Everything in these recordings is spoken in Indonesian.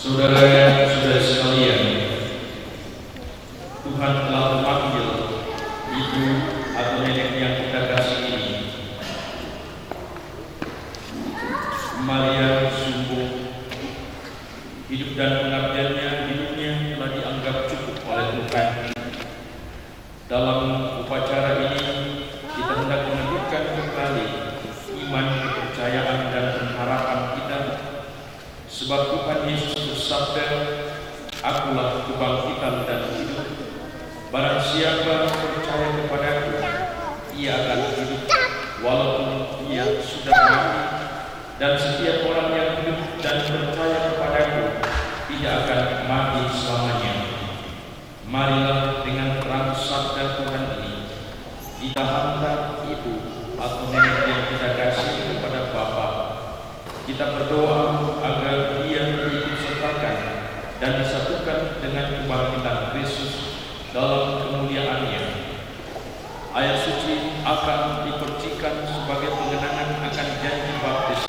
Saudara-saudara sekalian, Tuhan telah memanggil ibu atau nenek yang kita kasih ini, Maria sungguh hidup dan pengabdiannya, hidupnya telah dianggap cukup oleh Tuhan. Dalam upacara ini kita hendak meneguhkan kembali iman, kepercayaan dan pengharapan kita, sebab Tuhan Yesus bersabda, "Akulah kebangkitan dan hidup. Barang siapa percaya kepadaku, ia akan hidup walaupun ia sudah mati. Dan setiap orang yang hidup dan percaya kepadaku tidak akan mati selamanya." Marilah dengan terang sabda Tuhan ini kita hantar ibu atau nenek yang kita kasih kepada Bapa. Kita berdoa agar dia diikut sertakan dan disatukan dengan kebangkitan Kristus dalam kemuliaannya. Air suci akan dipercikan sebagai pengenangan akan janji baptis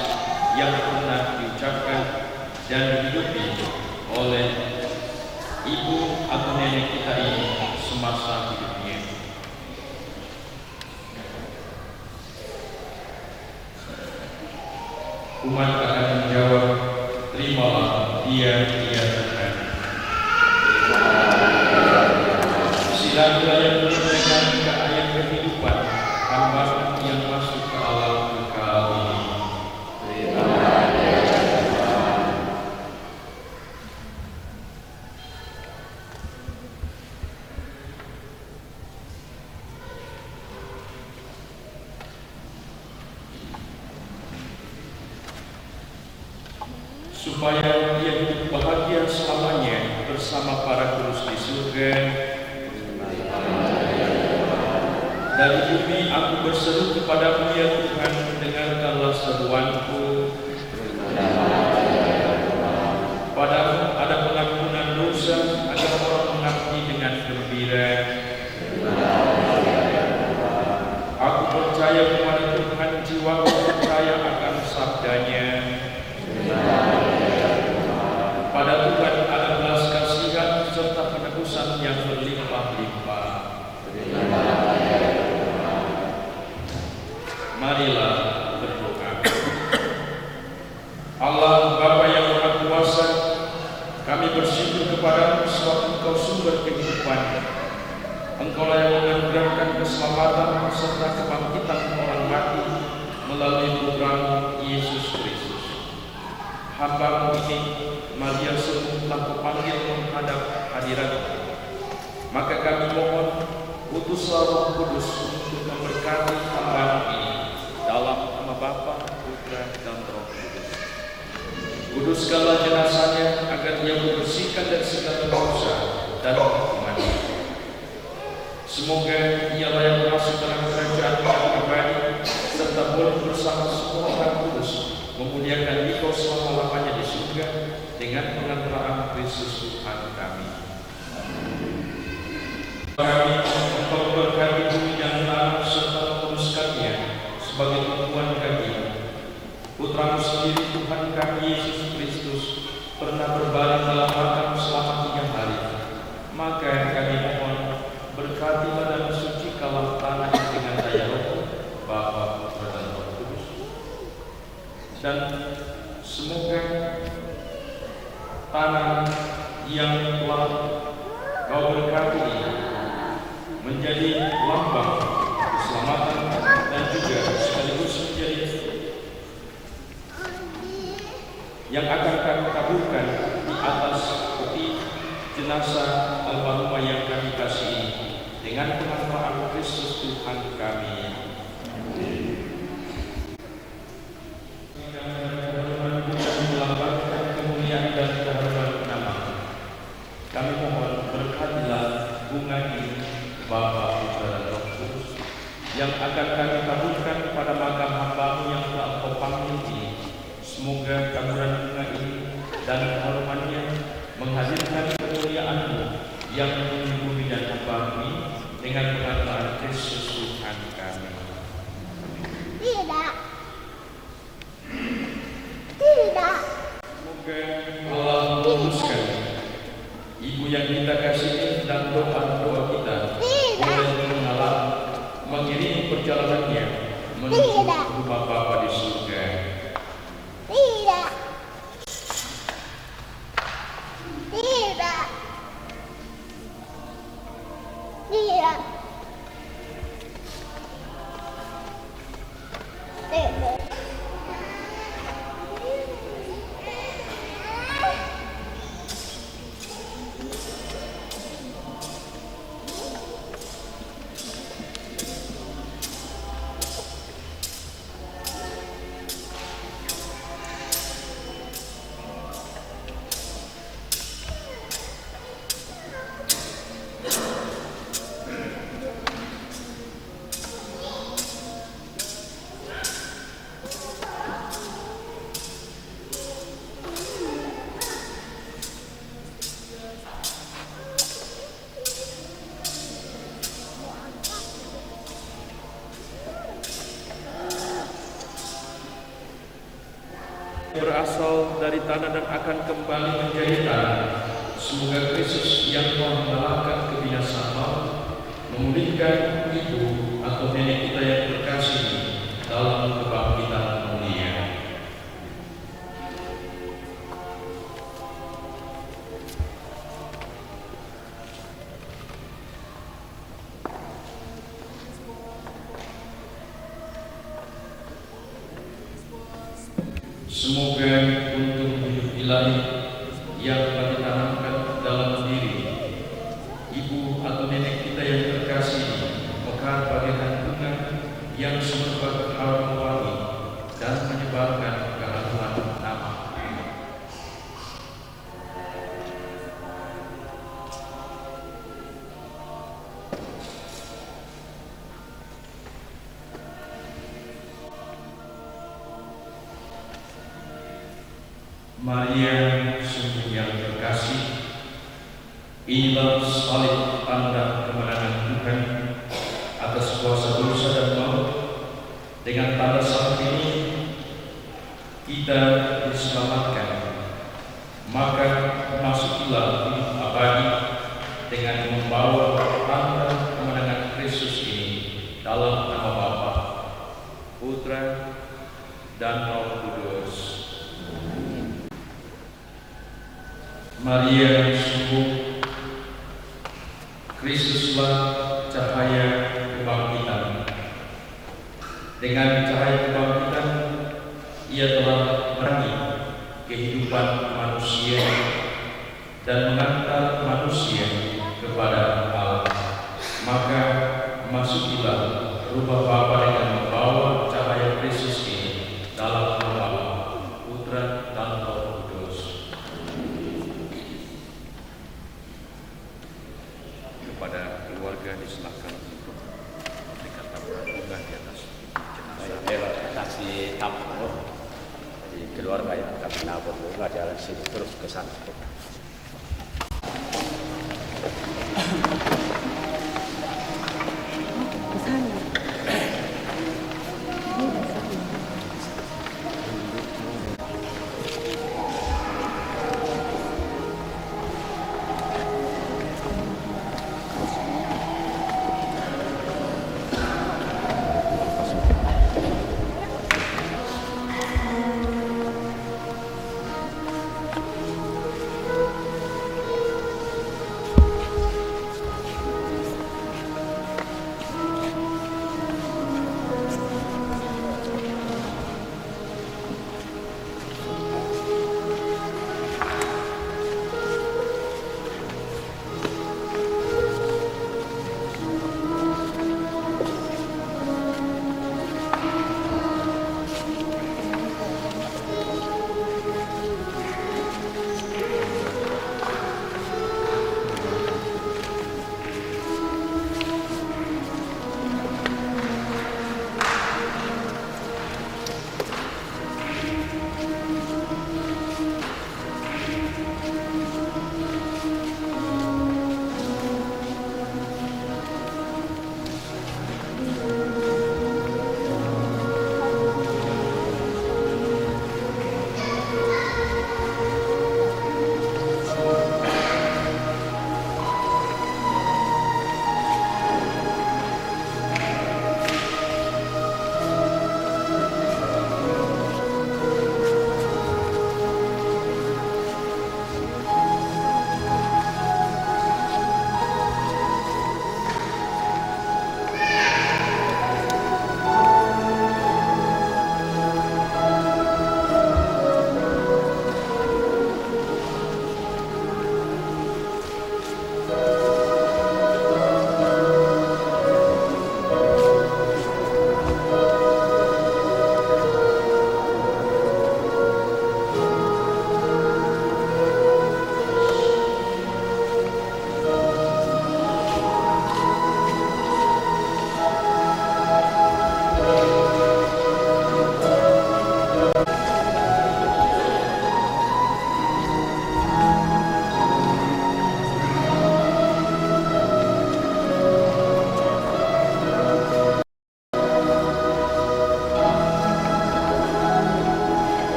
yang pernah diucapkan dan dihidupi oleh ibu atau nenek kita ini semasa hidupnya. Umat akan menjawab, "Terimalah dia Tuhan." Silalah yang menyampaikan ke ayat kehidupan hamba yang masuk ke alam kekal ini. Supaya dia hidup bahagia selamanya bersama para kudus di surga. Dari bumi aku berseru kepadamu ya Tuhan, dengarkanlah seruanku. Padamu ada pengampunan dosa, agar orang mengabdi dengan gembira. Aku percaya kepada Tuhan, jiwaku percaya akan sabdanya. Pada Tuhan ada belas kasihan serta penebusan yang berlimpah-limpah. Marilah berdoa. Allah Bapa yang Maha Kuasa, kami bersyukur kepadamu sebab Engkau sumber kehidupan. Engkaulah yang menganugerahkan keselamatan serta kebangkitan orang mati melalui Putra-Mu Yesus Kristus. Hamba-Mu ini Maria semua telah kupanggil menghadap hadirat-Mu. Maka kami mohon, utuslah Roh Kudus untuk memberkati hamba-Mu ini dalam nama Bapa, Putra, dan Roh Kudus. Kuduskanlah jenazahnya agar dia dibersihkan dari segala dosa dan hukuman. Semoga ialah yang masuk dalam kerajaan yang abadi serta boleh bersama semua orang kudus memuliakan Engkau selama-lamanya di surga dengan pengantaraan Kristus Tuhan kami. Kami Engkau berkati bumi dan tanah serta menguruskannya sebagai tumpuan kami. Putra-Mu sendiri Tuhan kami Yesus Kristus pernah berbaring dalam makam selama 3 hari. Maka kami mohon, berkatilah dan sucikalah tanah dengan daya Roh Bapa, Putra, dan Roh Kudus. Dan semoga tanah yang telah Kau berkati menjadi lambang keselamatan dan juga sekaligus menjadi yang akan kami taburkan di atas peti jenazah almarhumah yang kami kasihi dengan pengantaraan Kristus Tuhan kami. Kemuliaan dan keharuman nama. Kami mohon, berkatilah bunga ini Bapa, Putra, dan Roh Kudus yang akan kami taburkan pada makam hamba-Mu yang telah Engkau panggil ini. Semoga taburan bunga ini dan keharumannya menghadirkan kemuliaan-Mu yang memenuhi bumi dan hamba-Mu ini dengan pengantaraan Kristus Tuhan kami. Tidak. Semoga Allah berasal dari tanah dan akan kembali menjadi tanah. Semoga Kristus yang telah mengalahkan kebinasaan maut memulihkan ibu atau nenek kita yang terkasih dalam kebangkitan mulia. Semoga untuk hidup ilahi yang telah ditanamkan dalam diri ibu atau nenek kita yang terkasih mekar bagaikan bunga yang semerbak harum wangi dan menyebarkan keharuman nama. Maria sungguh yang terkasih, inilah salib tanda kemenangan Tuhan atas kuasa dosa dan maut. Dengan tanda salib ini kita diselamatkan, maka masukilah hidup abadi dengan membawa tanda kemenangan Kristus ini dalam nama Bapa, Putra, dan Roh Kudus. Maria sungguh Kristuslah cahaya kebangkitan. Dengan cahaya kebangkitan, Ia telah menerangi kehidupan manusia dan mengantar manusia kepada Allah. Maka masukilah rumah Bapa dengan membawa cahaya Kristus ini dalam nama Bapa, Putra, dan Roh Kudus. Kepada keluarga diserahkan untuk memberikan taburan bunga di atas jenazah. Lewat taksi tamu, jadi keluarga yang akan menabur bunga jalan sini terus ke sana.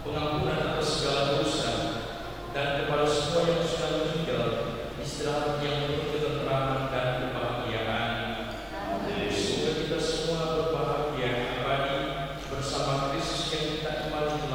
pengampunan atas segala dosa, dan kepada semua yang sudah meninggal, istirahat yang penuh ketenteraman dan kebahagiaan. Semoga kita semua berbahagia abadi bersama Kristus yang kita kembali